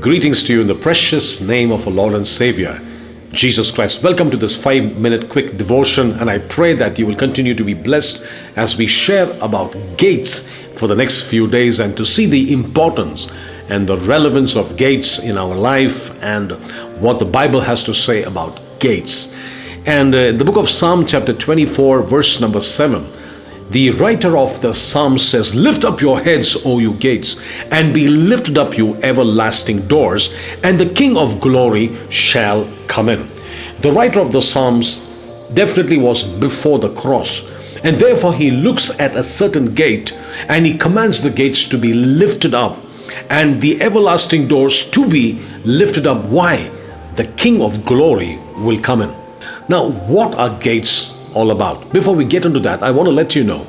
Greetings to you in the precious name of our Lord and Savior, Jesus Christ. Welcome to this 5-minute quick devotion, and I pray that you will continue to be blessed as we share about gates for the next few days and to see the importance and the relevance of gates in our life and what the Bible has to say about gates. And the book of Psalm chapter 24 verse number 7, the writer of the Psalm says, "Lift up your heads, O you gates, and be lifted up, you everlasting doors, and the King of glory shall come in." The writer of the Psalms definitely was before the cross, and therefore he looks at a certain gate and he commands the gates to be lifted up and the everlasting doors to be lifted up. Why? The King of glory will come in. Now, what are gates all about? Before we get into that, I want to let you know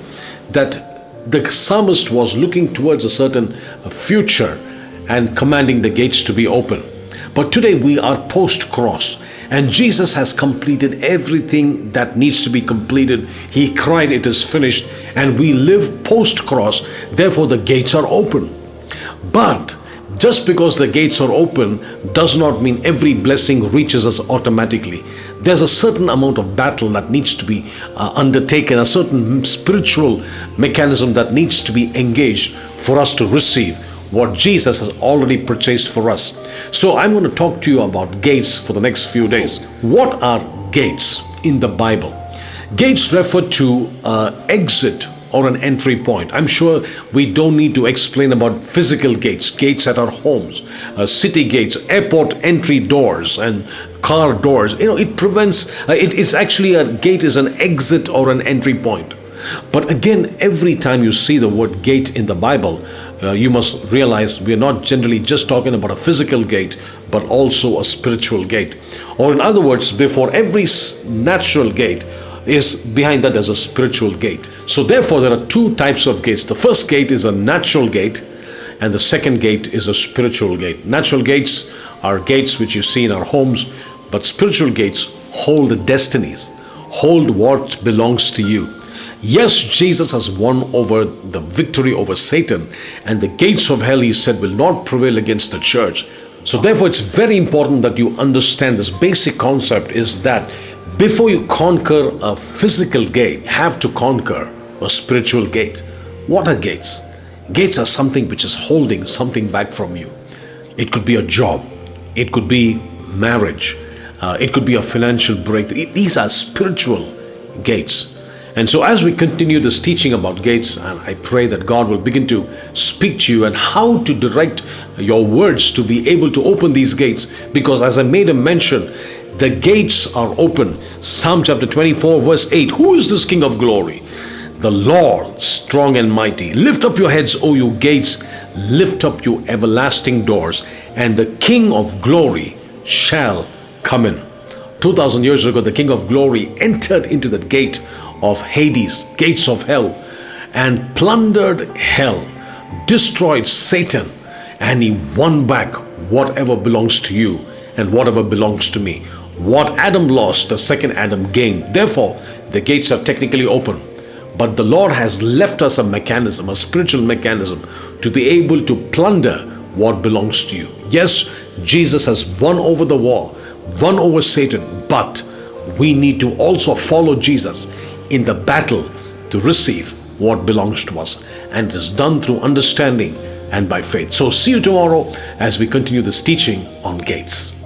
that the psalmist was looking towards a certain future and commanding the gates to be open. But today we are post-cross, and Jesus has completed everything that needs to be completed. He cried, "It is finished," and we live post-cross. Therefore, the gates are open. But just because the gates are open does not mean every blessing reaches us automatically. There's a certain amount of battle that needs to be undertaken, a certain spiritual mechanism that needs to be engaged for us to receive what Jesus has already purchased for us. So I'm going to talk to you about gates for the next few days. What are gates in the Bible? Gates refer to exit or an entry point. I'm sure we don't need to explain about physical gates, gates at our homes, city gates, airport entry doors, and car doors. It prevents, it's actually a gate is an exit or an entry point. But again, every time you see the word gate in the Bible, you must realize we are not generally just talking about a physical gate, but also a spiritual gate. Or in other words, before every natural gate, is behind that there's a spiritual gate. So therefore there are two types of gates. The first gate is a natural gate, and the second gate is a spiritual gate. Natural gates are gates which you see in our homes, but spiritual gates hold destinies, hold what belongs to you. Yes, Jesus has won over the victory over Satan, and the gates of hell, he said, will not prevail against the church. So therefore it's very important that you understand this basic concept is that before you conquer a physical gate, you have to conquer a spiritual gate. What are gates? Gates are something which is holding something back from you. It could be a job. It could be marriage. It could be a financial breakthrough. These are spiritual gates. And so as we continue this teaching about gates, and I pray that God will begin to speak to you and how to direct your words to be able to open these gates, because as I made a mention, the gates are open. Psalm chapter 24 verse 8. Who is this King of glory? The Lord strong and mighty. Lift up your heads, O you gates. Lift up you everlasting doors, and the King of glory shall come in. 2,000 years ago, the King of glory entered into the gate of Hades, gates of hell, and plundered hell, destroyed Satan, and he won back whatever belongs to you and whatever belongs to me. What Adam lost, the second Adam gained. Therefore, the gates are technically open. But the Lord has left us a mechanism, a spiritual mechanism, to be able to plunder what belongs to you. Yes, Jesus has won over the war, won over Satan, but we need to also follow Jesus in the battle to receive what belongs to us. And it is done through understanding and by faith. So see you tomorrow as we continue this teaching on gates.